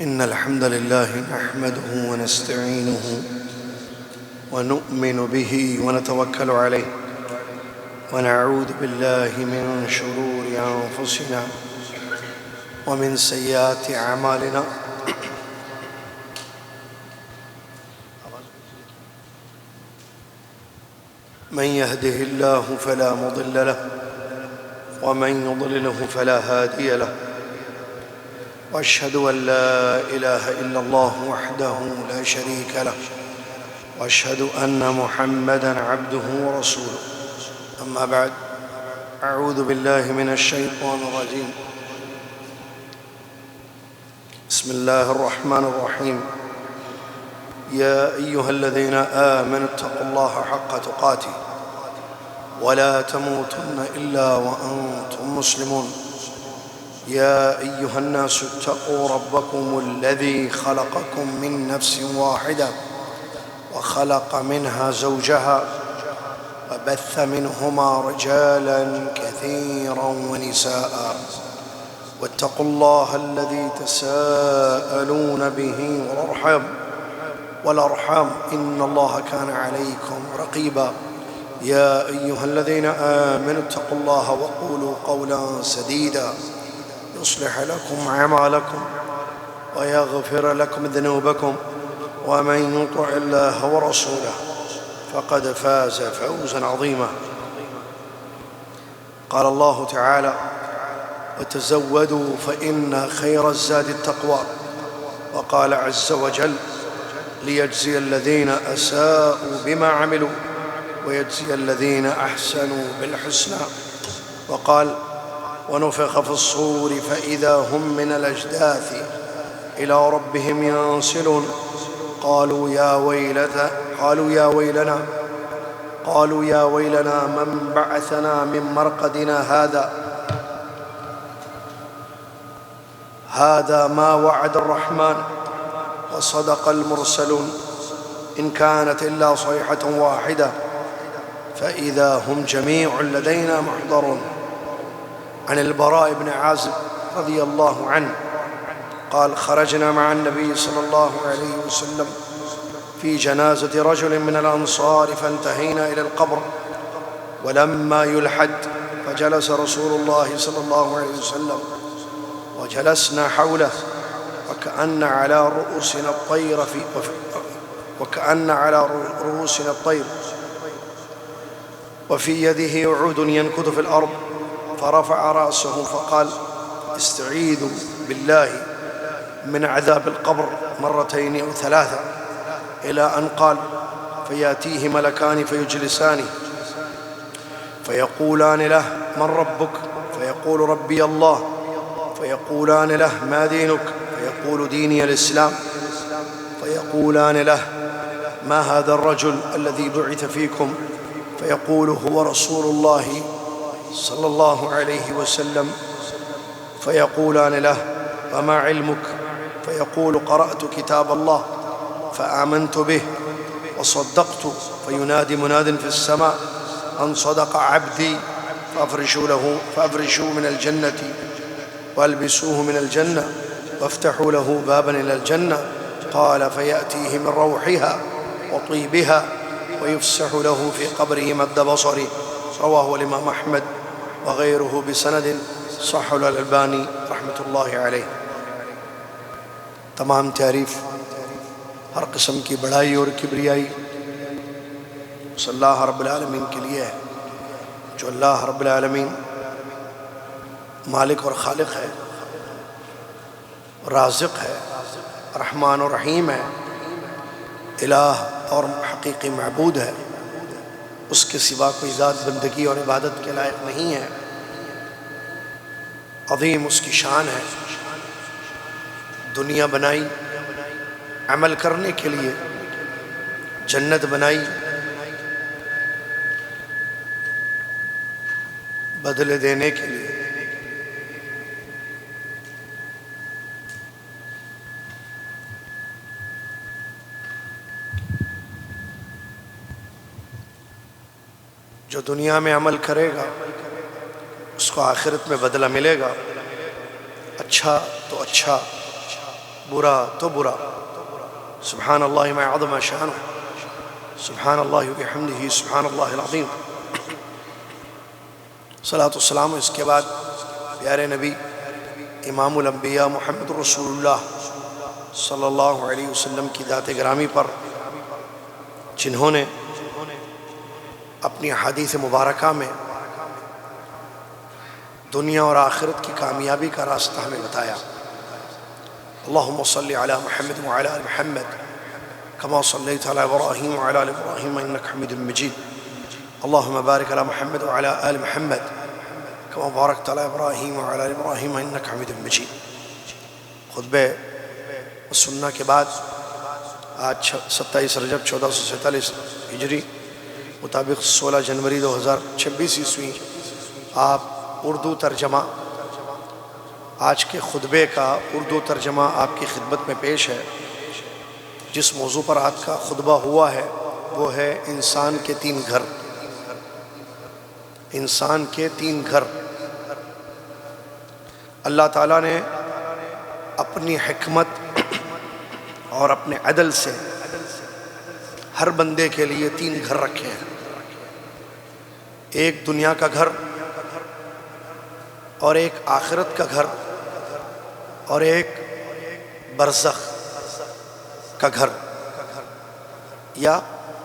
إن الحمد لله نحمده ونستعينه ونؤمن به ونتوكل عليه ونعوذ بالله من شرور أنفسنا ومن سيئات أعمالنا من يهده الله فلا مضل له ومن يضلله فلا هادي له وأشهد أن لا إله إلا الله وحده لا شريك له وأشهد أن محمدًا عبده ورسوله أما بعد أعوذ بالله من الشيطان الرجيم بسم الله الرحمن الرحيم يا أيها الذين آمنوا اتقوا الله حق تقاته ولا تموتن إلا وأنتم مسلمون يا أيها الناس اتقوا ربكم الذي خلقكم من نفس واحدة وخلق منها زوجها وبث منهما رجالا كثيرا ونساء واتقوا الله الذي تساءلون به والأرحام إن الله كان عليكم رقيبا يا أيها الذين آمنوا اتقوا الله وقولوا قولا سديدا يصلح لكم أعمالكم ويغفر لكم ذنوبكم ومن يطع الله ورسوله فقد فاز فوزا عظيما قال الله تعالى وتزودوا فإن خير الزاد التقوى وقال عز وجل ليجزي الذين أساءوا بما عملوا ويجزي الذين أحسنوا بالحسنى وقال ونفخ في الصور فإذا هم من الأجداث إلى ربهم ينسلون قالوا يا ويلنا من بعثنا من مرقدنا هذا ما وعد الرحمن وصدق المرسلون إن كانت إلا صيحة واحدة فإذا هم جميع لدينا محضرون عن البراء بن عازب رضي الله عنه قال خرجنا مع النبي صلى الله عليه وسلم في جنازة رجل من الأنصار فانتهينا إلى القبر ولما يلحد فجلس رسول الله صلى الله عليه وسلم وجلسنا حوله وكأن على رؤوسنا الطير وفي يده عود ينكت في الأرض فرفع رأسه فقال استعيذوا بالله من عذاب القبر مرتين أو ثلاثة إلى أن قال فيأتيه ملكان فيجلسانه فيقولان له من ربك فيقول ربي الله فيقولان له ما دينك فيقول ديني الإسلام فيقولان له ما هذا الرجل الذي بعث فيكم فيقول هو رسول الله صلى الله عليه وسلم فيقولان له وما علمك فيقول قرأت كتاب الله فآمنت به وصدقت فينادي مناد في السماء أن صدق عبدي فأفرشوا من الجنة والبسوه من الجنة وافتحوا له بابا إلى الجنة قال فيأتيه من روحها وطيبها ويفسح له في قبره مد بصره رواه الإمام أحمد وغيره بسند صح الألباني رحمة الله علیہ. تمام تعریف ہر قسم کی بڑائی اور کبریائی اس اللہ رب العالمین کے لیے ہے جو اللہ رب العالمین مالک اور خالق ہے، رازق ہے، رحمان و رحیم ہے، الہ اور حقیقی معبود ہے. اس کے سوا کوئی ذات بندگی اور عبادت کے لائق نہیں ہے. عظیم اس کی شان ہے. دنیا بنائی عمل کرنے کے لیے، جنت بنائی بدلے دینے کے لیے. جو دنیا میں عمل کرے گا اس کو آخرت میں بدلہ ملے گا. اچھا تو اچھا برا تو برا، سبحان اللہ ما عظم شانہ، سبحان اللہ بحمدہ، سبحان اللہ العظیم۔ صلاۃ والسلام اس کے بعد پیارے نبی امام الانبیاء محمد رسول اللہ صلی اللہ علیہ وسلم کی ذات گرامی پر، جنہوں نے اپنی احادیث مبارکہ میں دنیا اور آخرت کی کامیابی کا راستہ ہمیں بتایا۔ اللہم صلی علی محمد وعلی آل محمد کما صلیت علی ابراہیم وعلی آل ابراہیم انک حمید مجید، اللہم بارک علی محمد وعلی آل محمد کما بارکت علی ابراہیم وعلی آل ابراہیم انک حمید مجید۔ خطبہ سنہ کے بعد آج 27 رجب 1447 ہجری مطابق 16 جنوری 2026 عیسوی آپ اردو ترجمہ، آج کے خطبے کا اردو ترجمہ آپ کی خدمت میں پیش ہے۔ جس موضوع پر آج کا خطبہ ہوا ہے وہ ہے انسان کے 3 گھر۔ انسان کے 3 گھر۔ اللہ تعالیٰ نے اپنی حکمت اور اپنے عدل سے ہر بندے کے لیے 3 گھر رکھے ہیں۔ ایک دنیا کا گھر، اور ایک آخرت کا گھر، اور ایک برزخ کا گھر، یا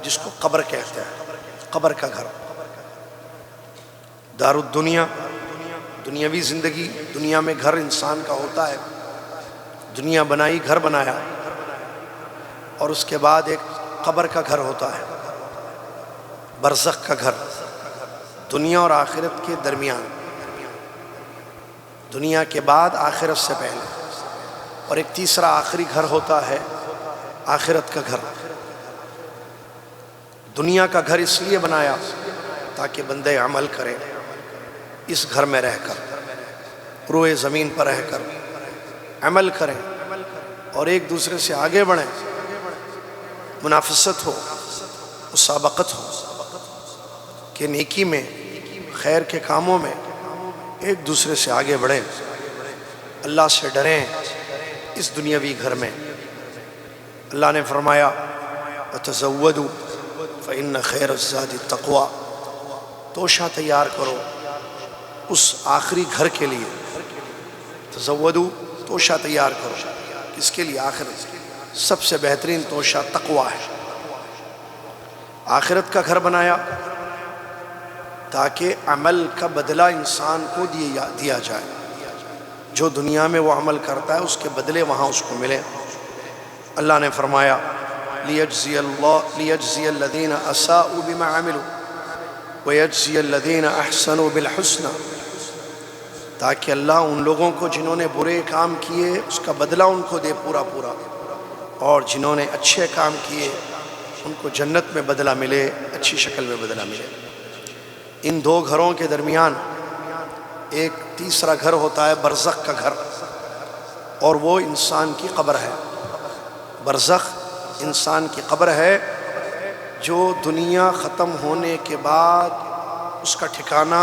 جس کو قبر کہتے ہیں، قبر کا گھر۔ دار الدنیا، دنیاوی زندگی، دنیا میں گھر انسان کا ہوتا ہے، دنیا بنائی، گھر بنایا، اور اس کے بعد ایک قبر کا گھر ہوتا ہے، برزخ کا گھر، دنیا اور آخرت کے درمیان، دنیا کے بعد آخرت سے پہلے، اور ایک تیسرا آخری گھر ہوتا ہے آخرت کا گھر۔ دنیا کا گھر اس لیے بنایا تاکہ بندے عمل کرے، اس گھر میں رہ کر، روئے زمین پر رہ کر عمل کریں اور ایک دوسرے سے آگے بڑھیں، منافست ہو، مسابقت ہو کہ نیکی میں، خیر کے کاموں میں ایک دوسرے سے آگے بڑھیں، اللہ سے ڈریں اس دنیاوی گھر میں۔ اللہ نے فرمایا وَتَزَوَّدُوا فَإِنَّ خَيْرَ الزَّادِ التَّقْوَىٰ، توشہ تیار کرو اس آخری گھر کے لیے۔ تزودوا، توشہ تیار کرو، کس کے لیے؟ آخرت۔ سب سے بہترین توشہ تقویٰ ہے۔ آخرت کا گھر بنایا تاکہ عمل کا بدلہ انسان کو دیا جائے، جو دنیا میں وہ عمل کرتا ہے اس کے بدلے وہاں اس کو ملے۔ اللہ نے فرمایا لِيَجْزِيَ الَّذِينَ أَسَاءُوا بِمَا عَمِلُوا وَيَجْزِيَ الَّذِينَ أَحْسَنُوا بِالْحُسْنَى، تاکہ اللہ ان لوگوں کو جنہوں نے برے کام کیے اس کا بدلہ ان کو دے پورا پورا، اور جنہوں نے اچھے کام کیے ان کو جنت میں بدلہ ملے، اچھی شکل میں بدلہ ملے۔ ان 2 گھروں کے درمیان ایک تیسرا گھر ہوتا ہے برزخ کا گھر، اور وہ انسان کی قبر ہے۔ برزخ انسان کی قبر ہے، جو دنیا ختم ہونے کے بعد اس کا ٹھکانہ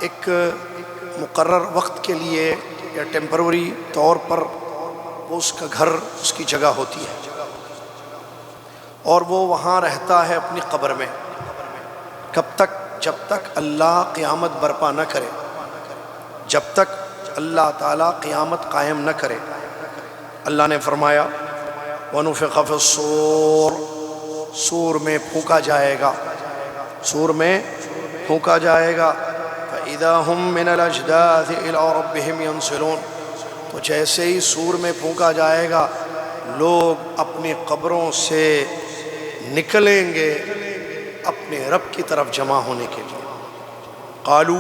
ایک مقرر وقت کے لیے یا ٹیمپروری طور پر وہ اس کا گھر، اس کی جگہ ہوتی ہے، اور وہ وہاں رہتا ہے اپنی قبر میں۔ کب تک؟ جب تک اللہ قیامت برپا نہ کرے، جب تک اللہ تعالیٰ قیامت قائم نہ کرے۔ اللہ نے فرمایا وَنُفِخَ فِي الصُّورِ، سور میں پھونکا جائے گا، سور میں پھونکا جائے گا، فَإِذَا هُم مِّنَ الْأَجْدَاثِ إِلَىٰ رَبِّهِمْ يَنْسِلُونَ، تو جیسے ہی سور میں پھونکا جائے گا لوگ اپنی قبروں سے نکلیں گے اپنے رب کی طرف جمع ہونے کے لیے۔ قالو،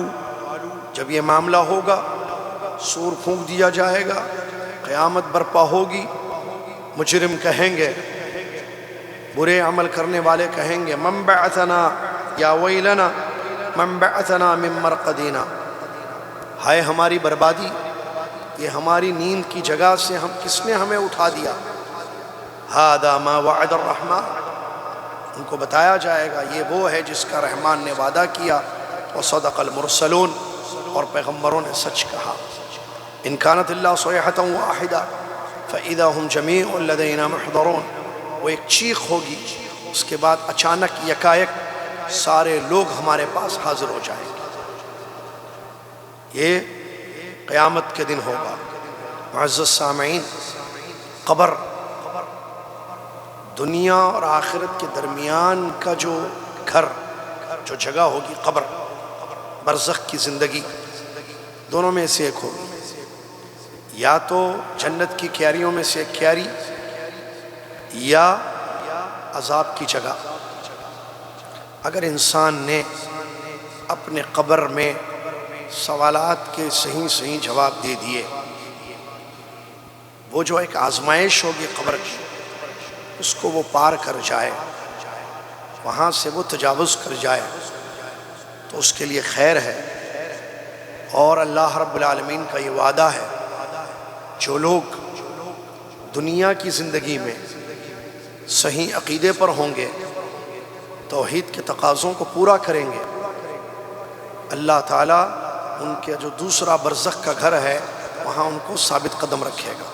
جب یہ معاملہ ہوگا، سور پھونک دیا جائے گا، قیامت برپا ہوگی، مجرم کہیں گے، برے عمل کرنے والے کہیں گے من بعثنا یا ویلنا من بعثنا من مرقدنا، ہائے ہماری بربادی، یہ ہماری نیند کی جگہ سے کس نے ہمیں اٹھا دیا۔ ھذا ما وعد الرحمن، ان کو بتایا جائے گا یہ وہ ہے جس کا رحمان نے وعدہ کیا، وصدق المرسلون، اور پیغمبروں نے سچ کہا۔ ان کانت اللہ صیحۃ واحدہ، فَإِذَا هُمْ جَمِيعٌ لَدَيْنَا مُحْضَرُونَ، وہ ایک چیخ ہوگی، اس کے بعد اچانک یکایک سارے لوگ ہمارے پاس حاضر ہو جائیں گے۔ یہ قیامت کے دن ہوگا۔ معزز سامعین، قبر دنیا اور آخرت کے درمیان کا جو گھر، جو جگہ ہوگی، قبر، برزخ کی زندگی، دونوں میں سے ایک ہوگی۔ یا تو جنت کی کیاریوں میں سے ایک کیاری، یا عذاب کی جگہ۔ اگر انسان نے اپنے قبر میں سوالات کے صحیح جواب دے دیے، وہ جو ایک آزمائش ہوگی قبر کی، اس کو وہ پار کر جائے، وہاں سے وہ تجاوز کر جائے، تو اس کے لیے خیر ہے۔ اور اللہ رب العالمین کا یہ وعدہ ہے، جو لوگ دنیا کی زندگی میں صحیح عقیدے پر ہوں گے، توحید کے تقاضوں کو پورا کریں گے، اللہ تعالیٰ ان کے جو دوسرا برزخ کا گھر ہے وہاں ان کو ثابت قدم رکھے گا،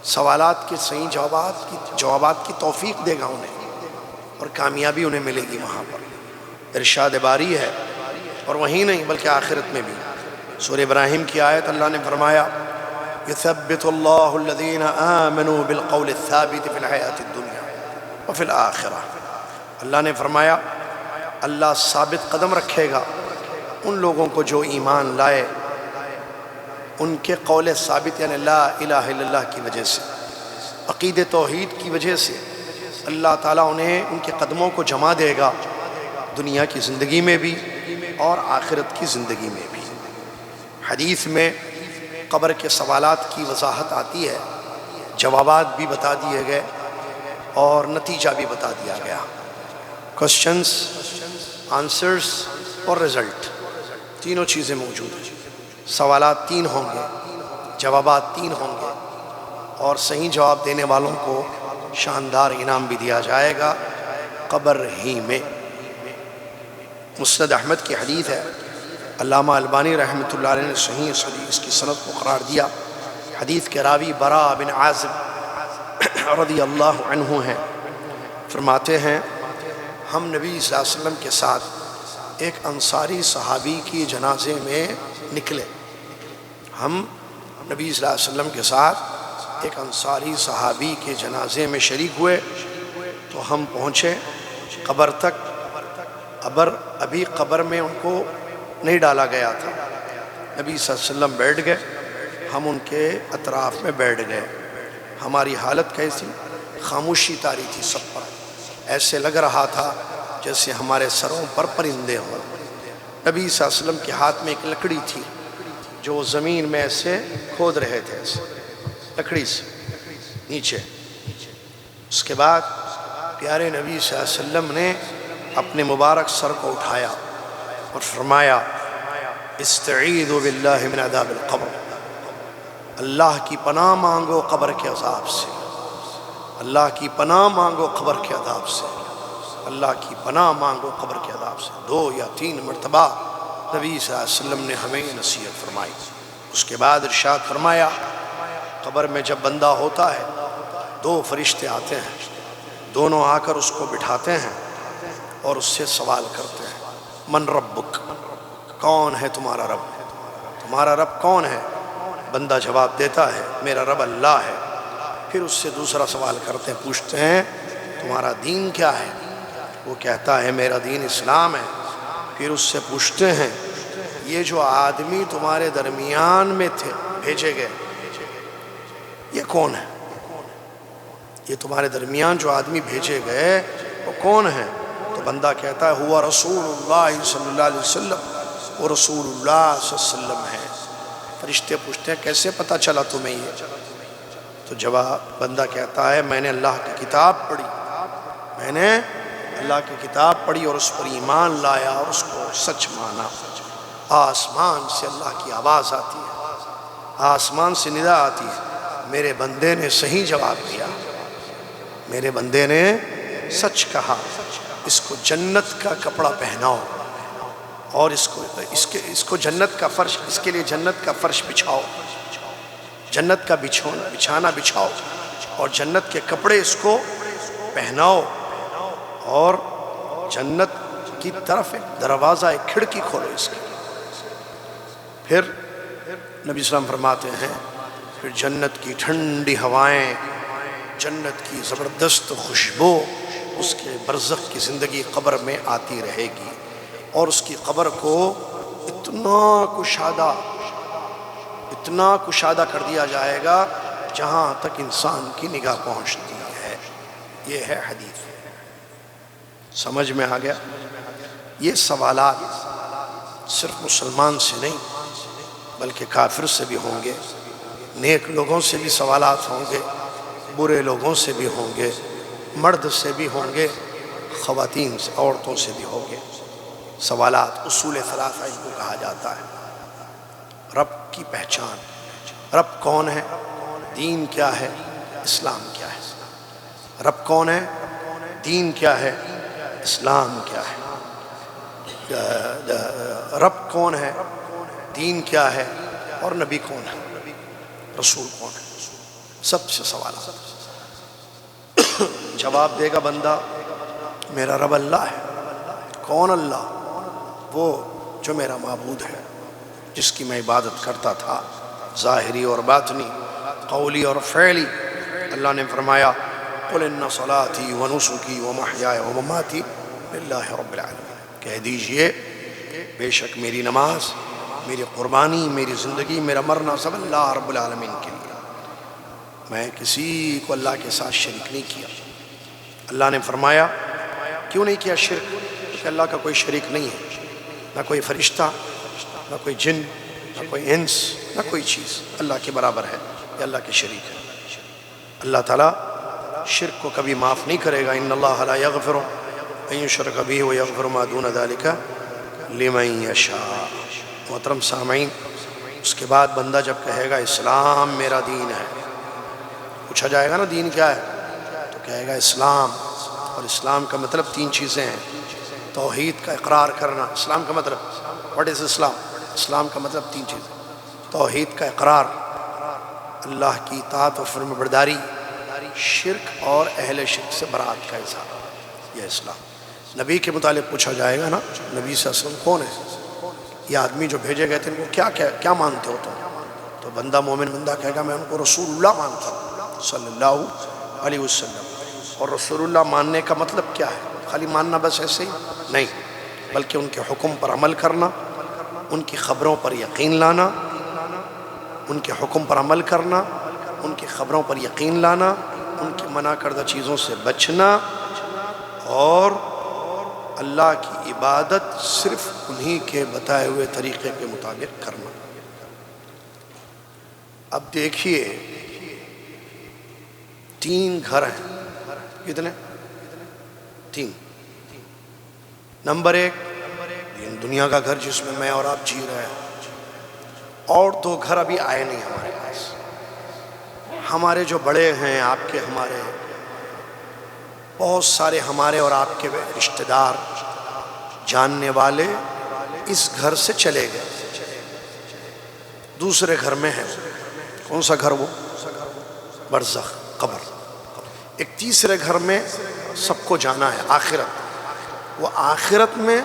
سوالات کے صحیح جوابات کی توفیق دے گا انہیں، اور کامیابی انہیں ملے گی وہاں پر۔ ارشاد باری ہے، اور وہیں نہیں بلکہ آخرت میں بھی۔ سورہ ابراہیم کی آیت، اللہ نے فرمایا یثبت اللہ الذین آمنوا بالقول الثابت فی الحیاۃ الدنیا وفی الآخرہ۔ اللہ نے فرمایا اللہ ثابت قدم رکھے گا ان لوگوں کو جو ایمان لائے، ان کے قول ثابت یعنی لا الہ الا اللہ کی وجہ سے، عقید توحید کی وجہ سے اللہ تعالیٰ انہیں ان کے قدموں کو جما دے گا، دنیا کی زندگی میں بھی اور آخرت کی زندگی میں بھی۔ حدیث میں قبر کے سوالات کی وضاحت آتی ہے، جوابات بھی بتا دیے گئے اور نتیجہ بھی بتا دیا گیا۔ کوسچنز، آنسرز اور رزلٹ، تینوں چیزیں موجود ہیں۔ سوالات 3 ہوں گے، جوابات 3 ہوں گے، اور صحیح جواب دینے والوں کو شاندار انعام بھی دیا جائے گا قبر ہی میں۔ مسند احمد کی حدیث ہے، علامہ البانی رحمۃ اللہ علیہ نے صحیح اس کی سند کو قرار دیا۔ حدیث کے راوی براء بن عازب رضی اللہ عنہ ہیں، فرماتے ہیں ہم نبی صلی اللہ علیہ وسلم کے ساتھ ایک انصاری صحابی کی جنازے میں نکلے۔ ہم نبی صلی اللہ علیہ وسلم کے ساتھ ایک انصاری صحابی کے جنازے میں شریک ہوئے، تو ہم پہنچے قبر تک۔ ابھی قبر میں ان کو نہیں ڈالا گیا تھا، نبی صلی اللہ علیہ وسلم بیٹھ گئے، ہم ان کے اطراف میں بیٹھ گئے۔ ہماری حالت کیسی؟ خاموشی طاری تھی سب پر، ایسے لگ رہا تھا جیسے ہمارے سروں پر پرندے ہوں۔ نبی صلی اللہ علیہ وسلم کے ہاتھ میں ایک لکڑی تھی جو زمین میں ایسے کھود رہے تھے، ایسے لکڑی سے نیچے۔ اس کے بعد پیارے نبی صلی اللہ علیہ وسلم نے اپنے مبارک سر کو اٹھایا اور فرمایا استعیذوا باللہ من عذاب القبر، اللہ کی پناہ مانگو قبر کے عذاب سے، اللہ کی پناہ مانگو قبر کے عذاب سے، اللہ کی پناہ مانگو قبر کے عذاب سے۔ 2 یا 3 مرتبہ نبی صلی اللہ علیہ وسلم نے ہمیں یہ نصیحت فرمائی۔ اس کے بعد ارشاد فرمایا قبر میں جب بندہ ہوتا ہے 2 فرشتے آتے ہیں، دونوں آ کر اس کو بٹھاتے ہیں اور اس سے سوال کرتے ہیں من ربک، کون ہے تمہارا رب، تمہارا رب کون ہے؟ بندہ جواب دیتا ہے میرا رب اللہ ہے۔ پھر اس سے دوسرا سوال کرتے ہیں، پوچھتے ہیں تمہارا دین کیا ہے؟ وہ کہتا ہے میرا دین اسلام ہے۔ پھر اس سے پوچھتے ہیں یہ جو آدمی تمہارے درمیان میں تھے بھیجے گئے، یہ کون ہے؟ یہ تمہارے درمیان جو آدمی بھیجے گئے وہ کون ہے؟ تو بندہ کہتا ہے ہوا رسول اللہ صلی اللہ علیہ وسلم، وہ رسول اللہ صلی اللہ علیہ وسلم ہے۔ فرشتے پوچھتے ہیں کیسے پتہ چلا تمہیں یہ؟ تو جواب بندہ کہتا ہے میں نے اللہ کی کتاب پڑھی، میں نے اللہ کی کتاب پڑھی اور اس پر ایمان لایا اور اس کو سچ مانا۔ آسمان سے اللہ کی آواز آتی ہے، آسمان سے ندا آتی ہے میرے بندے نے صحیح جواب دیا، میرے بندے نے سچ کہا، اس کو جنت کا کپڑا پہناؤ اور اس کو جنت کا فرش، اس کے لیے جنت کا فرش بچھاؤ۔ جنت کا بچھانا بچھاؤ اور جنت کے کپڑے اس کو پہناؤ، اور جنت کی طرف ایک دروازہ، ایک کھڑکی کھولو اس کی۔ پھر نبی صلی اللہ علیہ وسلم فرماتے ہیں پھر جنت کی ٹھنڈی ہوائیں، جنت کی زبردست خوشبو اس کے برزخ کی زندگی قبر میں آتی رہے گی، اور اس کی قبر کو اتنا کشادہ کر دیا جائے گا جہاں تک انسان کی نگاہ پہنچتی ہے۔ یہ ہے حدیث، سمجھ میں آ گیا؟ یہ سوالات صرف مسلمان سے نہیں بلکہ کافر سے بھی ہوں گے، نیک لوگوں سے بھی سوالات ہوں گے، برے لوگوں سے بھی ہوں گے، مرد سے بھی ہوں گے، خواتین سے، عورتوں سے بھی ہوں گے۔ سوالات اصول ثلاثہ ان کو کہا جاتا ہے۔ رب کی پہچان، رب کون ہے، دین کیا ہے، اسلام کیا ہے۔ رب کون ہے، دین کیا ہے، اسلام کیا ہے۔ رب کون ہے، دین کیا ہے، اور نبی کون ہے، رسول کون ہے۔ سب سے سوالات۔ جواب دے گا بندہ میرا رب اللہ ہے۔ کون اللہ؟ وہ جو میرا معبود ہے، جس کی میں عبادت کرتا تھا، ظاہری اور باطنی، قولی اور فعلی۔ اللہ نے فرمایا قل ان صلاتی ونسکی ومحیای ومماتی للہ رب العالمین، کہہ دیجئے بے شک میری نماز، میری قربانی، میری زندگی، میرا مرنا سب اللہ رب العالمین کے لیے، میں کسی کو اللہ کے ساتھ شریک نہیں کیا۔ اللہ نے فرمایا کیوں نہیں کیا شرک؟ کہ اللہ کا کوئی شریک نہیں ہے، نہ کوئی فرشتہ، نہ کوئی جن، نہ کوئی انس، نہ کوئی چیز اللہ کے برابر ہے، یہ اللہ کے شریک ہے۔ اللہ تعالیٰ شرک کو کبھی معاف نہیں کرے گا۔ ان اللہ لا یغفر ان یشرک بہ ویغفر ما دون ذلک لمن یشاء۔ محترم سامعین، اس کے بعد بندہ جب کہے گا اسلام میرا دین ہے، پوچھا جائے گا نا دین کیا ہے، تو کہے گا اسلام۔ اور اسلام کا مطلب تین چیزیں ہیں۔ توحید کا اقرار کرنا، اسلام کا مطلب واٹ از اسلام؟ اسلام کا مطلب تین چیزیں: توحید کا اقرار، اللہ کی اطاعت و فرم برداری، شرک اور اہل شرک سے برات کا اظہار، یہ اسلام۔ نبی کے متعلق پوچھا جائے گا نا، نبی صلی اللہ علیہ وسلم کون ہے؟ یہ آدمی جو بھیجے گئے تھے ان کو کیا مانتے ہو تم؟ تو بندہ مومن بندہ کہے گا میں ان کو رسول اللہ مانتا ہوں صلی اللہ علیہ وسلم۔ اور رسول اللہ ماننے کا مطلب کیا ہے؟ خالی ماننا بس ایسے ہی نہیں، بلکہ ان کے حکم پر عمل کرنا، ان کی خبروں پر یقین لانا، ان کے حکم پر عمل کرنا، ان کی خبروں پر یقین لانا، ان کی منع کردہ چیزوں سے بچنا، اور اللہ کی عبادت صرف انہی کے بتائے ہوئے طریقے کے مطابق کرنا۔ اب دیکھیے تین گھر ہیں، کتنے؟ تین۔ نمبر ایک دنیا کا گھر جس میں میں اور آپ جی رہے ہیں، اور دو گھر ابھی آئے نہیں ہمارے پاس۔ ہمارے جو بڑے ہیں، آپ کے، ہمارے بہت سارے ہمارے اور آپ کے رشتہ دار، جاننے والے اس گھر سے چلے گئے، دوسرے گھر میں ہیں۔ کون سا گھر؟ وہ برزخ، قبر۔ ایک تیسرے گھر میں سب کو جانا ہے، آخرت۔ وہ آخرت میں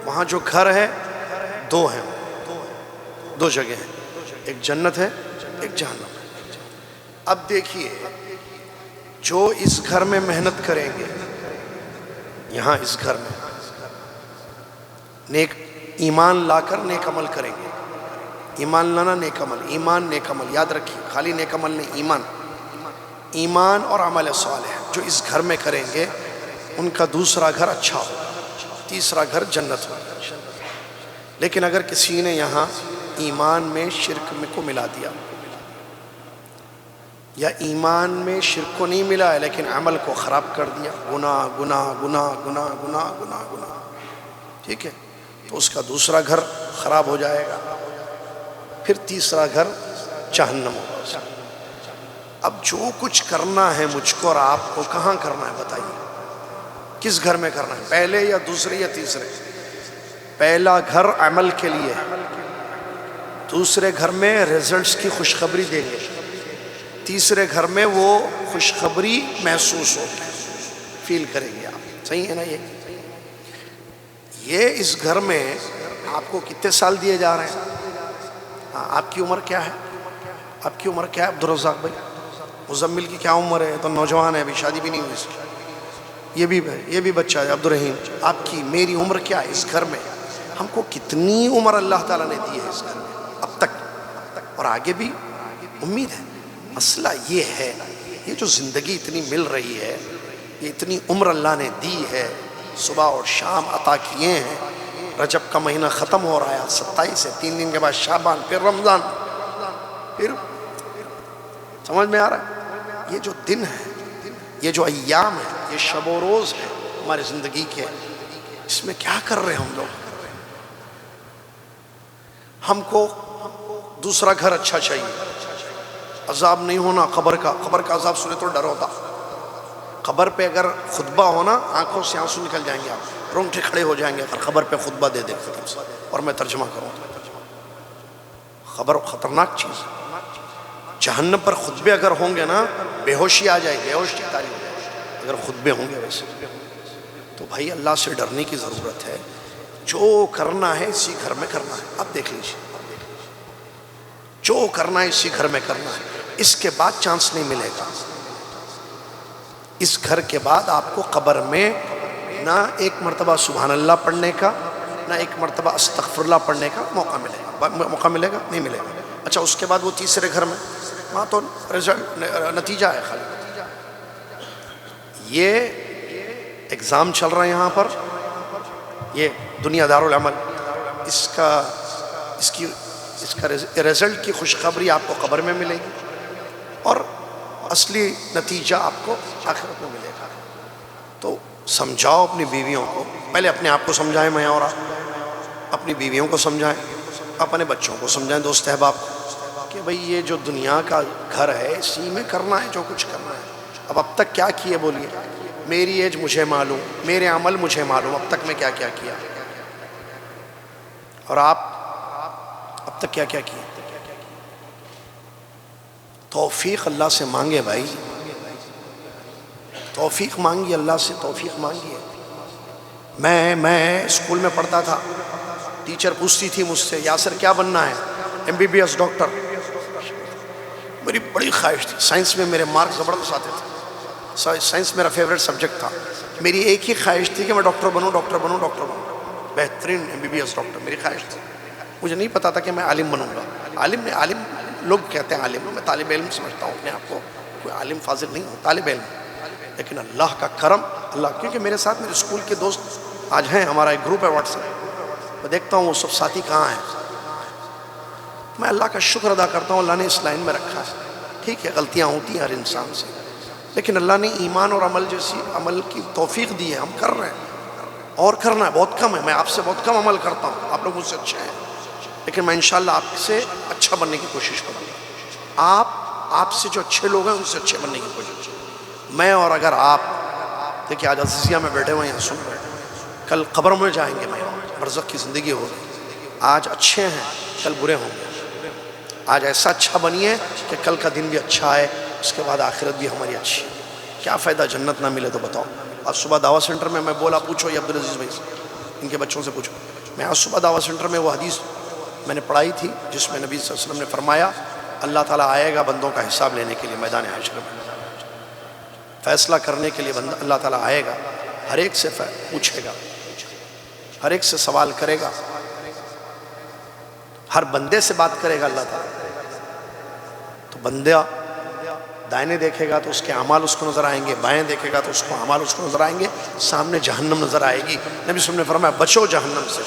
وہاں جو گھر ہے دو ہیں، دو جگہ ہیں، ایک جنت ہے ایک جہنم ہے۔ اب دیکھیے جو اس گھر میں محنت کریں گے، یہاں اس گھر میں نیک ایمان لا کر نیک عمل کریں گے، ایمان لانا نیک عمل، ایمان نیک عمل، یاد رکھیے، خالی نیک عمل نہیں، ایمان اور عمل صالح جو اس گھر میں کریں گے، ان کا دوسرا گھر اچھا ہوگا، تیسرا گھر جنت ہوگا۔ لیکن اگر کسی نے یہاں ایمان میں شرک میں کو ملا دیا، یا ایمان میں شرک کو نہیں ملا ہے لیکن عمل کو خراب کر دیا، گناہ گناہ گناہ گناہ گناہ گناہ گناہ، ٹھیک ہے، تو اس کا دوسرا گھر خراب ہو جائے گا، پھر تیسرا گھر جہنم ہوگا۔ اب جو کچھ کرنا ہے مجھ کو اور آپ کو، کہاں کرنا ہے بتائیے؟ کس گھر میں کرنا ہے؟ پہلے یا دوسرے یا تیسرے؟ پہلا گھر عمل کے لیے، دوسرے گھر میں رزلٹس کی خوشخبری دیں گے، تیسرے گھر میں وہ خوشخبری محسوس ہوگی، فیل کریں گے آپ. صحیح ہے نا؟ یہ اس گھر میں آپ کو کتنے سال دیے جا رہے ہیں؟ آپ کی عمر کیا ہے؟ آپ کی عمر کیا ہے عبدالرزاق بھائی؟ مزمل کی کیا عمر ہے؟ تو نوجوان ہے، ابھی شادی بھی نہیں ہوئی اس کی. یہ بھی بچہ ہے عبدالرحیم. آپ کی میری عمر کیا ہے اس گھر میں؟ ہم کو کتنی عمر اللہ تعالیٰ نے دی ہے اس گھر میں اب تک، اور آگے بھی امید ہے. مسئلہ یہ ہے، یہ جو زندگی اتنی مل رہی ہے، یہ اتنی عمر اللہ نے دی ہے، صبح اور شام عطا کیے ہیں. رجب کا مہینہ ختم ہو رہا ہے 27 ہے، 3 دن کے بعد شعبان، پھر رمضان، پھر سمجھ میں آ رہا ہے؟ یہ جو دن ہے، یہ جو ایام ہے، یہ شب و روز ہے ہماری زندگی کے، اس میں کیا کر رہے ہیں ہم لوگ؟ ہم کو دوسرا گھر اچھا چاہیے، عذاب نہیں ہونا قبر کا عذاب سنے تو ڈر ہوتا. قبر پہ اگر خطبہ ہونا آنکھوں سے آنسو نکل جائیں گے، آپ رونگٹے کھڑے ہو جائیں گے اگر خبر پہ خطبہ دے دے اور میں ترجمہ کروں. خبر خطرناک چیز ہے. جہنم پر خطبے اگر ہوں گے نا، بے ہوشی آ جائے گی، بے ہوشی تاری ہو جائے گی اگر خطبے ہوں گے. ویسے تو بھائی اللہ سے ڈرنے کی ضرورت ہے. جو کرنا ہے اسی گھر میں کرنا ہے. آپ دیکھ لیجیے، جو کرنا ہے اسی گھر میں کرنا ہے. اس کے بعد چانس نہیں ملے گا. اس گھر کے بعد آپ کو قبر میں نہ ایک مرتبہ سبحان اللہ پڑھنے کا، نہ ایک مرتبہ استغفر اللہ پڑھنے کا موقع ملے گا، نہیں ملے گا. اچھا اس کے بعد وہ تیسرے گھر میں، وہاں تو نتیجہ ہے خالی. یہ ایگزام چل رہا ہے یہاں پر، یہ دنیا دارالعمل، اس کا رزلٹ کی خوشخبری آپ کو قبر میں ملے گی، اور اصلی نتیجہ آپ کو آخرت میں ملے گا. تو سمجھاؤ اپنی بیویوں کو، پہلے اپنے آپ کو سمجھائیں، میں اور آپ اپنی بیویوں کو سمجھائیں، اپنے بچوں کو سمجھائیں، دوست احباب کو، کہ بھئی یہ جو دنیا کا گھر ہے اسی میں کرنا ہے جو کچھ کرنا ہے. اب تک کیا کیے بولیے؟ میری ایج مجھے معلوم، میرے عمل مجھے معلوم، اب تک میں کیا کیا کیا، اور آپ اب تک کیا کیا کیا. توفیق اللہ سے مانگے بھائی، توفیق مانگیے اللہ سے، توفیق مانگیے. میں اسکول میں پڑھتا تھا، ٹیچر پوچھتی تھی مجھ سے، یاسر کیا بننا ہے؟ MBBS doctor. میری بڑی خواہش تھی. سائنس میں میرے مارکس زبردست آتے تھے، سائنس میرا فیوریٹ سبجیکٹ تھا. میری ایک ہی خواہش تھی کہ میں ڈاکٹر بنوں، بہترین MBBS ڈاکٹر میری خواہش تھی. مجھے نہیں پتا تھا کہ میں عالم بنوں گا. عالم لوگ کہتے ہیں عالم، میں طالب علم سمجھتا ہوں اپنے آپ کو، کوئی عالم فاضل نہیں ہوں، طالب علم. لیکن اللہ کا کرم، کیونکہ میرے ساتھ میرے اسکول کے دوست آج ہیں، ہمارا ایک گروپ ہے واٹس ایپ، میں دیکھتا ہوں وہ سب ساتھی کہاں ہیں. میں اللہ کا شکر ادا کرتا ہوں، اللہ نے اس لائن میں رکھا ہے. ٹھیک ہے غلطیاں ہوتی ہیں ہر انسان سے، لیکن اللہ نے ایمان اور عمل جیسی عمل کی توفیق دی ہے. ہم کر رہے ہیں، اور کرنا ہے. بہت کم ہے، میں آپ سے بہت کم عمل کرتا ہوں، آپ لوگ مجھ سے اچھے ہیں، لیکن میں انشاءاللہ آپ سے اچھا بننے کی کوشش کروں گا. آپ سے جو اچھے لوگ ہیں ان سے اچھے بننے کی کوشش کروں. میں اور اگر آپ دیکھیں آج عزیزیہ میں بیٹھے ہوئے ہیں، سن رہے ہیں، کل قبر میں جائیں گے، میں برزخ کی زندگی ہوگی. آج اچھے ہیں کل برے ہوں گے. آج ایسا اچھا بنیے کہ کل کا دن بھی اچھا ہے، اس کے بعد آخرت بھی ہماری اچھی ہے. کیا فائدہ جنت نہ ملے تو بتاؤ. آج صبح دعوت سینٹر میں بولا، پوچھو یہ عبدالعزیز بھائی سے، ان کے بچوں سے پوچھو. میں آج صبح دعوت سینٹر میں وہ حدیث میں نے پڑھائی تھی جس میں نبی صلی اللہ علیہ وسلم نے فرمایا اللہ تعالیٰ آئے گا بندوں کا حساب لینے کے لیے میدان حشر میں، فیصلہ کرنے کے لیے اللہ تعالیٰ آئے گا. ہر ایک سے پوچھے گا، ہر ایک سے سوال کرے گا، ہر بندے سے بات کرے گا اللہ تعالیٰ. تو بندہ دائنے دیکھے گا تو اس کے اعمال اس کو نظر آئیں گے، بائیں دیکھے گا تو اس کو اعمال اس کو نظر آئیں گے، سامنے جہنم نظر آئے گی. نبی صلی اللہ علیہ وسلم نے فرمایا بچو جہنم سے،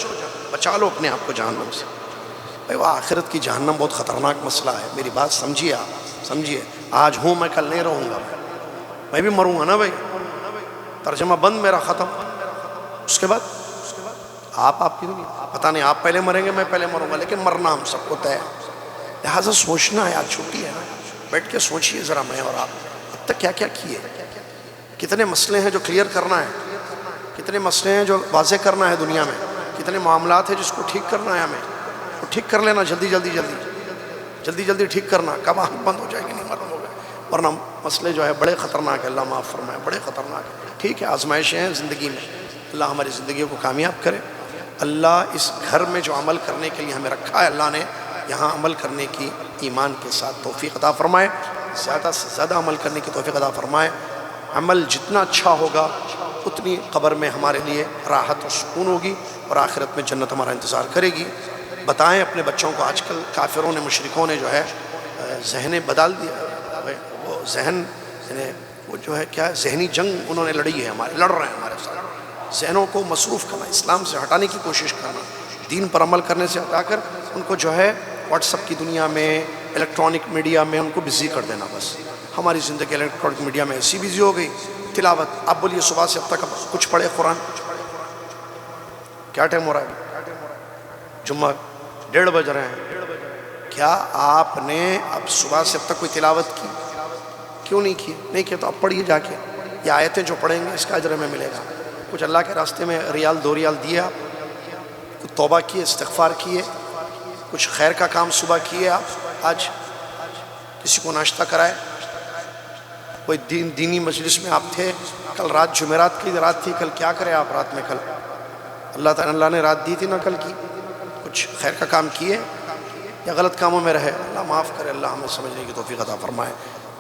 بچا لو اپنے آپ کو جہنم سے. بھائی وہ آخرت کی جہنم بہت خطرناک مسئلہ ہے. میری بات سمجھیے، آپ سمجھیے. آج ہوں میں، کل نہیں رہوں گا، میں بھی مروں گا نا بھائی. ترجمہ بند میرا ختم. اس کے بعد آپ کی پتہ نہیں، آپ پہلے مریں گے میں پہلے مروں گا، لیکن مرنا ہم سب کو طے ہے. لہٰذا سوچنا ہے، آج چھٹی ہے نا، بیٹھ کے سوچئے ذرا میں اور آپ اب تک کیا کیا کیے. کتنے مسئلے ہیں جو کلیئر کرنا ہے، کتنے مسئلے ہیں جو واضح کرنا ہے دنیا میں، کتنے معاملات ہیں جس کو ٹھیک کرنا ہے ہمیں. کو ٹھیک کر لینا جلدی جلدی ٹھیک کرنا. کب آنکھ بند ہو جائے گی نہیں معلوم ہوگا. ورنہ مسئلے جو ہے بڑے خطرناک ہے. اللہ معاف فرمائے, بڑے خطرناک ہے. ٹھیک ہے, آزمائشیں ہیں زندگی میں. اللہ ہماری زندگیوں کو کامیاب کرے. اللہ اس گھر میں جو عمل کرنے کے لیے ہمیں رکھا ہے, اللہ نے یہاں عمل کرنے کی ایمان کے ساتھ توفیق عطا فرمائے. زیادہ سے زیادہ عمل کرنے کی توفیق عطا فرمائے. عمل جتنا اچھا ہوگا اتنی قبر میں ہمارے لیے راحت و سکون ہوگی, اور آخرت میں جنت ہمارا انتظار کرے گی. بتائیں اپنے بچوں کو. آج کل کافروں نے, مشرکوں نے جو ہے ذہنیں بدل دیا. وہ ذہن یعنی وہ جو ہے کیا ہے, ذہنی جنگ انہوں نے لڑی ہے, لڑ رہے ہیں ہمارے ساتھ. ذہنوں کو مصروف کرنا, اسلام سے ہٹانے کی کوشش کرنا, دین پر عمل کرنے سے ہٹا کر ان کو جو ہے واٹس ایپ کی دنیا میں, الیکٹرانک میڈیا میں ان کو بزی کر دینا. بس ہماری زندگی الیکٹرانک میڈیا میں ایسی بزی ہو گئی. تلاوت, آپ بولیے صبح سے اب تک کچھ پڑھے قرآن؟ کیا ٹائم ہو رہا ہے؟ جمعہ 1:30 بج رہے ہیں. کیا آپ نے اب صبح سے اب تک کوئی تلاوت کی؟ کیوں نہیں کی؟ نہیں کیا تو اب پڑھیے جا کے. یہ آیتیں جو پڑھیں گے اس کا اجر ہمیں ملے گا. کچھ اللہ کے راستے میں ریال 2 ریال دیے آپ, کچھ توبہ کیے, استغفار کیے, کچھ خیر کا کام صبح کیے آپ, آج کسی کو ناشتہ کرائے, کوئی دینی مجلس میں آپ تھے, کل رات جمعرات کی رات تھی, کل کیا کرے آپ رات میں؟ کل اللہ نے رات دی تھی نا کل کی. کچھ خیر کا کام کیے یا غلط کاموں میں رہے؟ اللہ معاف کرے, اللہ ہمیں سمجھنے کی توفیق عطا فرمائے.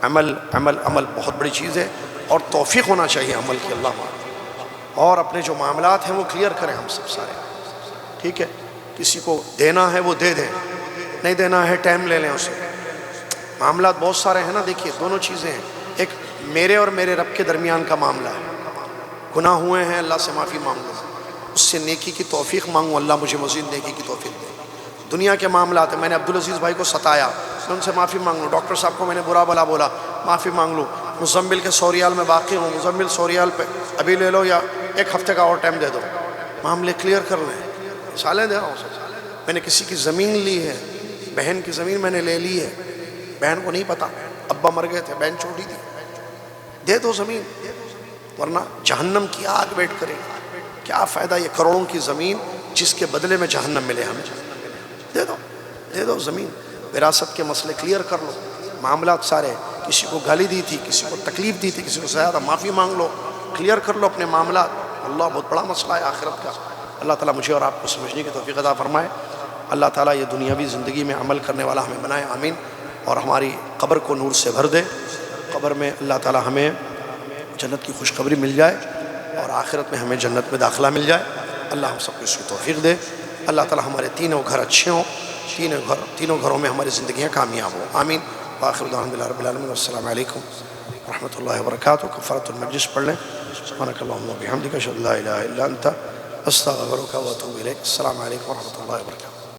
عمل بہت بڑی چیز ہے, اور توفیق ہونا چاہیے عمل کی. اللہ معاف, اور اپنے جو معاملات ہیں وہ کلیئر کریں ہم سب سارے. ٹھیک ہے, کسی کو دینا ہے وہ دے دیں, نہیں دینا ہے ٹائم لے لیں اسے. معاملات بہت سارے ہیں نا. دیکھیے دونوں چیزیں ہیں. ایک میرے اور میرے رب کے درمیان کا معاملہ ہے. گناہ ہوئے ہیں, اللہ سے معافی مانگو, اس سے نیکی کی توفیق مانگو, اللہ مجھے مزید نیکی کی توفیق دے. دنیا کے معاملات ہیں, میں نے عبدالعزیز بھائی کو ستایا, میں ان سے معافی مانگ لوں. ڈاکٹر صاحب کو میں نے برا بھلا بولا, معافی مانگ لوں. مزمل کے 100 ریال میں باقی ہوں, مزمل 100 ریال پہ ابھی لے لو یا 1 ہفتے کا اور ٹائم دے دو. معاملے کلیئر کر لیں. مثالیں دے رہا ہوں سر. میں نے کسی کی زمین لی ہے, بہن کی زمین میں نے لے لی ہے, بہن کو نہیں پتا, ابا مر گئے تھے, بہن چھوٹی تھی, دے دو زمین, ورنہ جہنم کی آگ بیٹھ کرے. کیا فائدہ یہ کروڑوں کی زمین جس کے بدلے میں جہنم ملے ہمیں؟ دے دو زمین. وراثت کے مسئلے کلیئر کر لو. معاملات سارے, کسی کو گالی دی تھی, کسی کو تکلیف دی تھی, کسی کو زیادہ, معافی مانگ لو, کلیئر کر لو اپنے معاملات. اللہ بہت بڑا مسئلہ ہے آخرت کا. اللہ تعالیٰ مجھے اور آپ کو سمجھنے کی توفیق عطا فرمائے. اللہ تعالیٰ یہ دنیاوی زندگی میں عمل کرنے والا ہمیں بنائے, آمین. اور ہماری قبر کو نور سے بھر دے. قبر میں اللہ تعالیٰ ہمیں جنت کی خوشخبری مل جائے, اور آخرت میں ہمیں جنت میں داخلہ مل جائے. اللہ ہم سب کو اس کی توفیق دے. اللہ تعالیٰ ہمارے تینوں گھر اچھے ہوں, تینوں گھروں میں ہماری زندگیاں کامیاب ہوں, آمین. وآخر دعوانا رب العالمین, والسلام علیکم ورحمۃ اللہ وبرکاتہ. کفارۃ المجلس پڑھ لیں. سبحانک اللہم وبحمدک, اشہد ان لا الہ الا انت, استغفرک واتوب الیک. السلام علیکم ورحمۃ اللہ وبرکاتہ.